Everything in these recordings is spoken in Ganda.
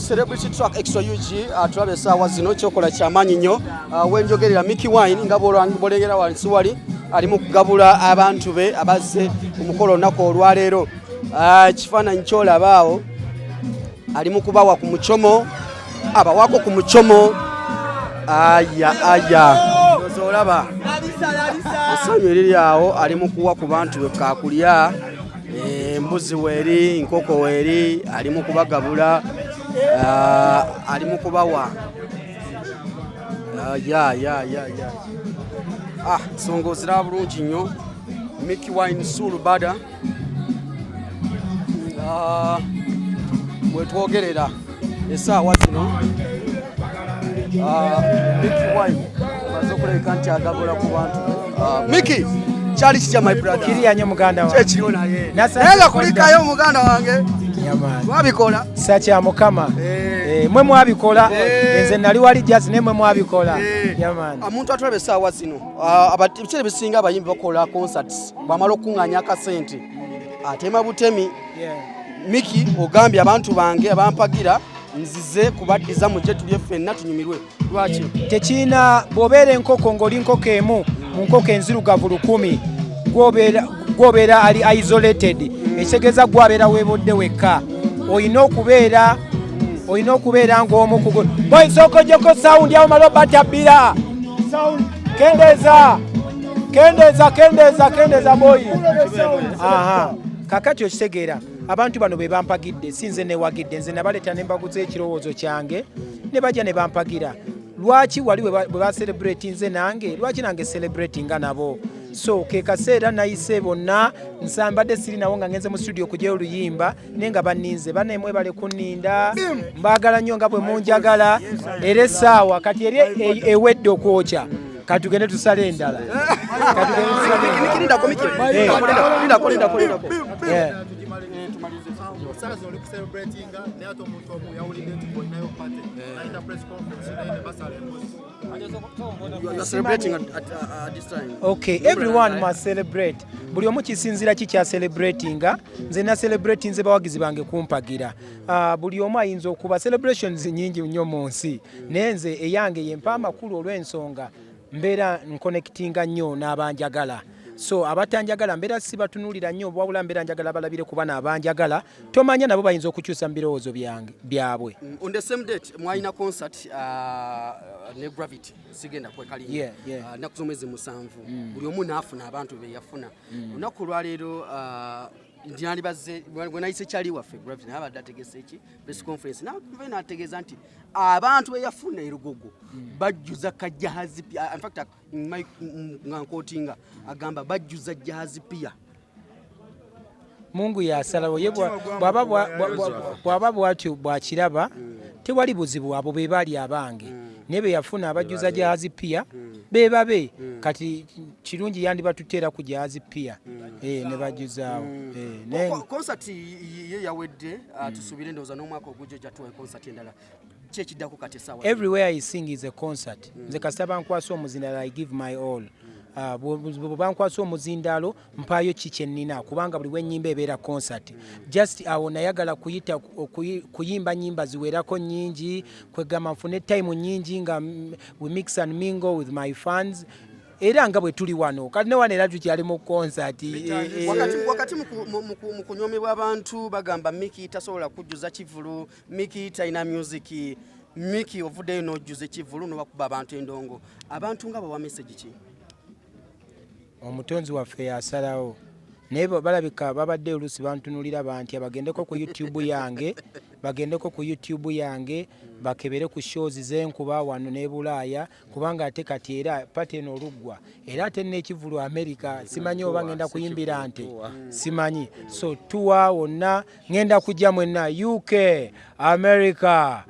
Celebrity Track Extra UG tulabe saawa zino kyokola kyamaanyi nnyo wenjogerera Mickey Wine nga bolengera wansi wali ali mu kugabula abantu be abazze omukolo olunaku olwaleero. Kifaananyi kyolabaawo ali mu kubawa ku mucomo abawako ku mucomo. Aya olaba essanyu eriri awo ali mu kuwa ku bantu be kakulya. Embuzi weeri, nkoko weeri, ali mu kubagabula, ali mu kubawa. Songa oziraba bulungi nnyo. Mickey Wine Sulu Bada bwetwogerera essaawa zino Mickey Wine amaze okulabika nti agabula ku bantu. Mickey kyali kitya my brother? Kiriya nnyo muganda wange. Kyekiriwo naye naye nga kulikayo muganda wange mwabikola sakya mukama mwe mwabikola nze nali wali jazz ne mwe mwabikola. Omuntu atulaba essaawa zino ebiseera bisinga abayimbi bakola concerts bwamala okuŋŋaanya akasente atema butemi. Mickey ogambye abantu bange abampagira nzize kubaddiza mujje tulye ffenna tunyumirwe. Lwaki tekiina bw'obeera enkoko ng'oli nkoko emu mu nkoko enzirugavu 1000 gw'obeera ali isolated ekitegeeza gwabeera weebodde wekka. Olina okubeera ng'omu ku boy sokojjeko sound yawo malo batabbira kendeza boy. Kakati okitegeera abantu bano be bampagidde sinze newagidde nze nabaleeta ne mbaguza ekirowoozo kyange ne bajja ne bampagira. Lwaki wali bwe baselebrate nze nange lwaki nange celebrate nga nabo? So ke kaseera nayise bonna nsambadde siri nawo nga ngenze mu studio kujja oluyimba naye nga banninze banemwe bale kunninda mbaagala nnyo nga bwe munjagala era essaawa kati eri ewedde okwokya katugende tusale endala. Okay, everyone must celebrate. Buli omu kisinzira kikya celebratinga. Nze na celebrate nze bawagizi bange kumpagira. Buli omu ayinza okuba celebrations nyingi nnyo mu nsi. Nenze eyange yempa amakulu olw'ensonga mbeera nconnectinga nnyo n'abanjagala. So abatanjagala mbeera si batunulira nnyo wabula mbeera njagala balabire kuba n'abanjagala tomanya nabo bayinza okukyusa mu birowoozo byabwe. On the same date mwalina concert ne Gravity sigenda kwekalinga nnaku z'omwezi 7 buli omu n'afuna abantu be yafuna. Olunaku olwaleero ndibaze bwe nayise kyali waffe Gravity naye abadde ategese eki press conference nakuve n'ategeeza nti abantu be yafuna erugogo bajjuza kajahazi pia. In fact nga nkotinga agamba bajjuza jahazi pia. Mungu yasalawo ye bwaba bwatyo bwakiraba tewali buzibu abo be baali abange naye be yafuna abajjuza jahazi pia bebabe kati kirungi yandibatuteera ku jahazi pia ne bajjuzaawo. Concert ye yawedde tusubire ndowooza n'omwaka ogujja jatuwa concert endala. Everywhere I sing is a concert. Nze kasita bankwasa omuzindalo I give my all. Bankwasa omuzindalo mpaayo kiki nnina kubanga buli wennyimba ebeera concert. Just awo nayagala kuyimba nyimba ziwerako nnyingi kwegamba nfune time nnyingi nga we mix and mingle with my fans. Era nga bwe tuli wano kati ne wano era tukyali mu concert. Wakati mu kunyomebwa abantu bagamba Mickey tasobola kujjuza kivulu, Mickey talina music, Mickey ovuddeyo n'ojjuza ekivulu n'obakuba abantu endongo. Abantu nga bawa message ki? Omutonzi waffe yasalawo naye balabika babadde oluusi bantunulira banti abagendeko ku YouTube yange bakebere ku shows z'enkuba wano ne Bulaaya kubanga ate kati era pattern oluggwa era ate n'ekivulu America simanyi oba ngenda kuyimbira nte simanyi. So tuwa wonna ngenda kujja mwenna UK, America,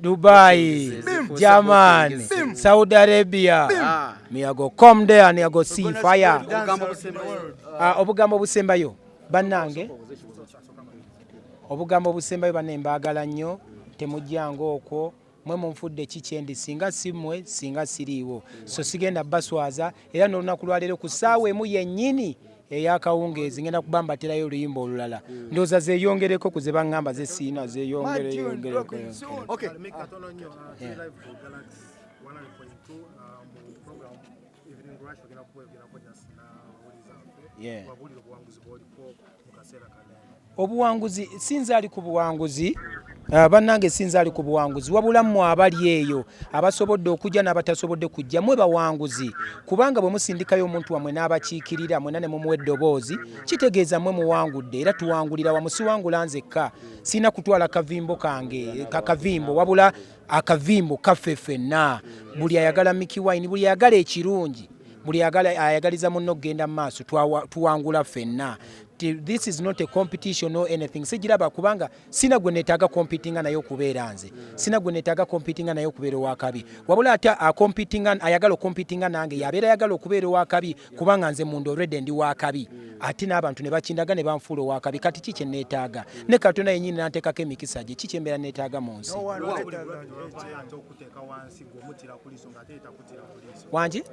Dubai, Germany, Saudi Arabia. Me I go come there and I go see fire. Obugambo busembayo bannange obugambo busembayo banne mbaagala nnyo temujjango okwo mwe munfudde kikyendi singa simwe singa siriiwo so sigenda baswaza era n'olunaku lwaleero ku ssaawa emu yennyini eyakawungeezi ngenda kubambatirayo oluyimba olulala ndowooza zeeyongereko ku ze baŋŋamba ze siina zeeyongereko. Obuwanguzi sinza ali ku buwanguzi bannange sinza ali ku buwanguzi wabula mmwe abali eyo abasobodde okujja n'abatasobodde kujja mwe bawanguzi kubanga bwe musindikayo omuntu wamwe n'abakiikirira mwena ne mumuwa eddoboozi kitegeeza mmwe muwangudde era tuwangulira wamu siwangula nzekka sina kutwala kavimbo kange kakavimbo wabula akavimbo kaffe ffenna buli ayagala Mickey Wine buli ayagala ekirungi buli ayagaliza munno okgenda mu maaso tuwangula ffenna. This is not a competition or anything. Sijiraba kubanga sina gwe neetaaga competinga naye okubeera nze sina gwe neetaaga competinga naye okubeera owakabi wabula ate ayagala okompitinga nange yabeera ayagala okubeera owakabi kubanga nze munda already ndi wakabi ate n'abantu ne bakindaga ne banfuula owakabi kati ki kye neetaaga ne Katonda yennyini n'anteekako emikisa gye ki kye mbeera neetaaga mu nsi wangi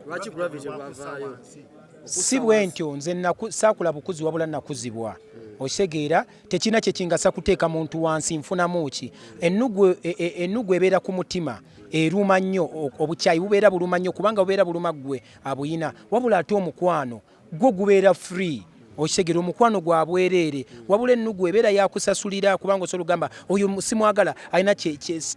si bwe ntyo nze saakula bukuzi wabula nakuzibwa okitegeera tekina kye kingasa kuteeka muntu wansi nfunamu ki ennugu ebeera ku mutima eruma nnyo obukyayi bubeera buluma nnyo kubanga bubeera buluma ggwe abuyina wabula ate omukwano gwo gubeera free okitegeera omukwano gwa bwereere wabula ennugu ebeera yakusasulira kubanga osobola ogamba oyo simwagala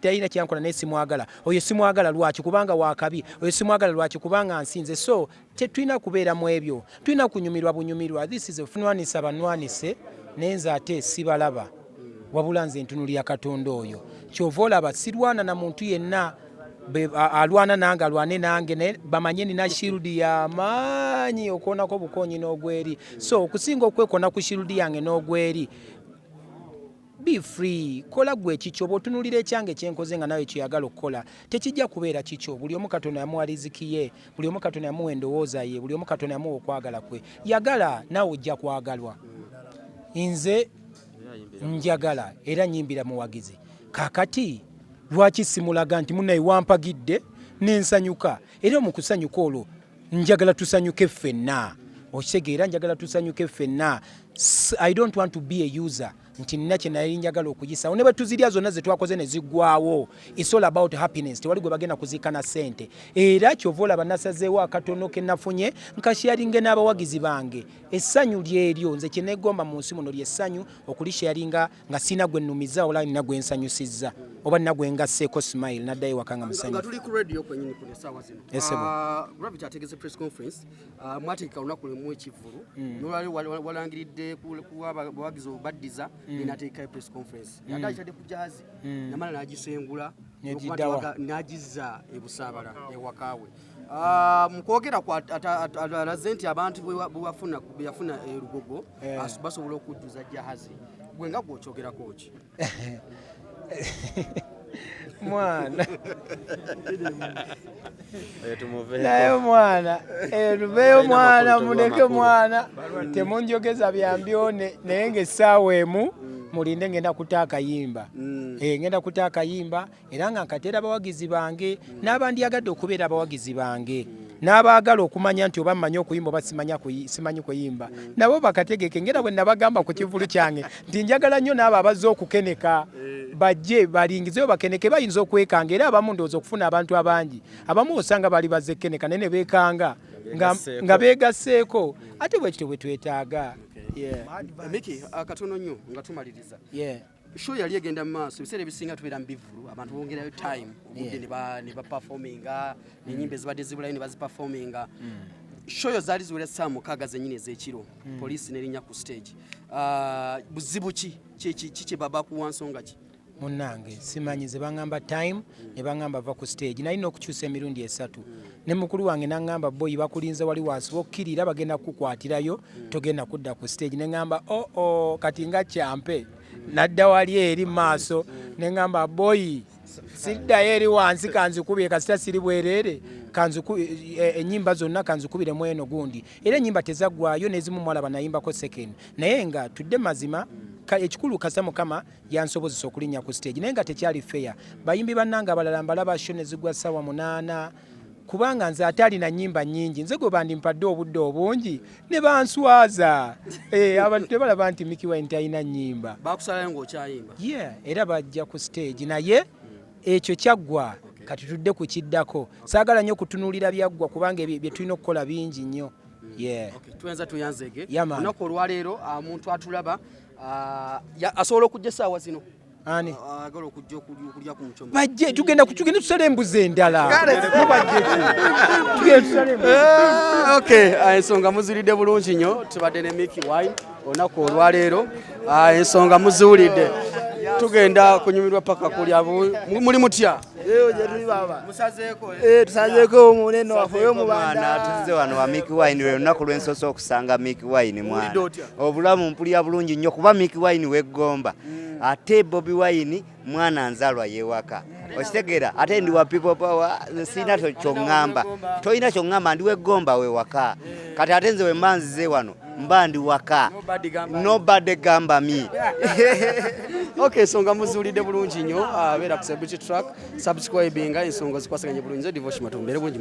talina kyankola naye simwagala oyo simwagala lwaki kubanga wakabi oyo simwagala lwaki kubanga nsinze so tetulina kubeera mu ebyo tulina kunyumirwa bunyumirwa this is funwanisa banwanise nenze ate sibalaba wabula nze ntunulira Katonda oyo kyova olaba sirwana na muntu yenna alwana nange alwane nange bamanye nina shirudi y'amaanyi okwonako bukonyi n'ogweri so okusinga okwekona ku shirudi yange n'ogweri be free kola gwe kikyo bw'otunuulira ekyange kyenkoze nga nawe kyeyagala okukola tekijja kubeera kikyo buli omu Katonda yamuwa riziki ye buli omu Katonda yamuwa endowooza ye buli omu Katonda yamuwa okwagala kwe yagala naawe ojja kwagalwa nze njagala era nyimbira muwagizi kakati lwaki simulaga nti munaye wampagidde nensanyuka era mu kusanyuka olwo njagala tusanyuke ffenna okitegeera njagala tusanyuke ffenna I don't want to be a user nti nina kye naye njagala okugisawo ne bwe tuzirya zonna ze twakoze ne ziggwawo it's all about happiness tewali gwe bagenda kuziikana ssente era kyova olaba nasazeewo akatono ke nafunye nkasharinge n'abawagizi bange essanyu lyeryo nze kye neegomba mu nsi muno lyessanyu okulisharinga nga sina gwe nnumiza ola nina gwe nsanyusizza oba nina gwe ngasseeko smile naddayo waka nga musanyufu. Nga tuli ku radio kwenyini ku essaawa zino Gravity ategeze press conference mwategeka olunaku lumu ekivvulu n'olwali walangiridde kuwa abawagizi obaddiza n'ateekayo press conference yadde ayitadde ku jazzi namala n'agisengula n'agizza ebusaabala ewakaawe mukwogera alaze nti abantu bweyafuna erugogo basobola okujjuza jahazi gwe nga gw'okyogerako ki mwana naye mwana tubeeyo mwana muleke mwana temunjogeza byambyone naye ng'essaawa emu mulinde ngenda kuta akayimba ngenda kuta akayimba era nga nkateera abawagizi bange n'abandyagadde okubeera abawagizi bange n'abaagala okumanya nti oba mmanyi okuyimba oba simanyi kuyimba nabo bakategeke ngera bwe nabagamba ku kivulu kyange nti njagala nnyo n'abo abazze okukeneka bajje balingizeyo bakeneke bayinza okwekanga era abamu ndowooza okufuna abantu abangi abamu osanga bali bazze keneka naye ne beekanga nga beegasseeko ate bwe kityo bwe twetaaga. Mickey katono nnyo nga tumaliriza show yali egenda mu maaso ebiseera ebisinga tubeera mu bivulu abantu bongerayo time obudde ne baperforminga n'ennyimba ezibadde zibulayo ne baziperforminga show zaali ziwera saa mukaaga zennyini ez'ekiro poliisi n'erinnya ku stage buzibu ki kye baba kuwa nsonga ki munnange simanyi ze baŋŋamba time ne baŋŋamba va ku stage nalina okukyusa emirundi esatu ne mukulu wange naŋŋamba boyi bakulinze wali wansi bokkirira bagenda kukwatirayo togenda kudda ku stage ne ŋŋamba kati nga kyampe nadda wali eri maaso ne ŋŋamba boyi siddayo eri wansi kanzikubye kasita siri bwereere ennyimba zonna kanzikubiremu eno gundi era ennyimba tezaggwayo n'ezimu mwalaba nayimbako second naye nga tudde mazima ekikulu kasa mukama yansobozesa okulinnya ku stage naye nga tekyali fair bayimbi bannanga abalala mbalaba sho ne zigwa ssaawa 8 kubanga nze ate alina nnyimba nnyingi nze gwe bandimpadde obudde obungi ne banswaza abantu tebalaba nti Mickey Wine talina nnyimba bakusalayo ng'okyayimba era bajja ku stage naye ekyo kyaggwa kati tudde ku kiddako saagala nnyo kutunuulira byaggwa kubanga bye tulina okukola bingi nnyo tuyenza tuyanzege olunaku olwaleero omuntu atulaba asobola okujja essaawa zino ani agala okujja okulya ku mucomo bajje tugenda tusala embuzi endala ensonga muziwulidde bulungi nnyo tubadde ne Mickey Wine olunaku olwaleero ensonga muziwulidde tugenda kunyumirwa paka kulya muli mutya tusazeeko omunene waffe omubanda tuzze wano wa Mickey Wine lwe lunaku lw'ensoso okusanga Mickey Wine mwana obulamu mpulira bulungi nnyo kuba Mickey Wine weggomba ate Bobi Wine mwana nzalwa yewaka okitegeera ate ndi wa people power sina kyongamba toyina kyongamba ndi weggomba wewaka kati ate nze wemanzize wano mba ndi waka nobody gamba me ensonga muziwulidde bulungi nnyo beera ku Celebrity Track subscribinga ensonga zikwasaganye bulungi nze Devotion Matumbeere bulungi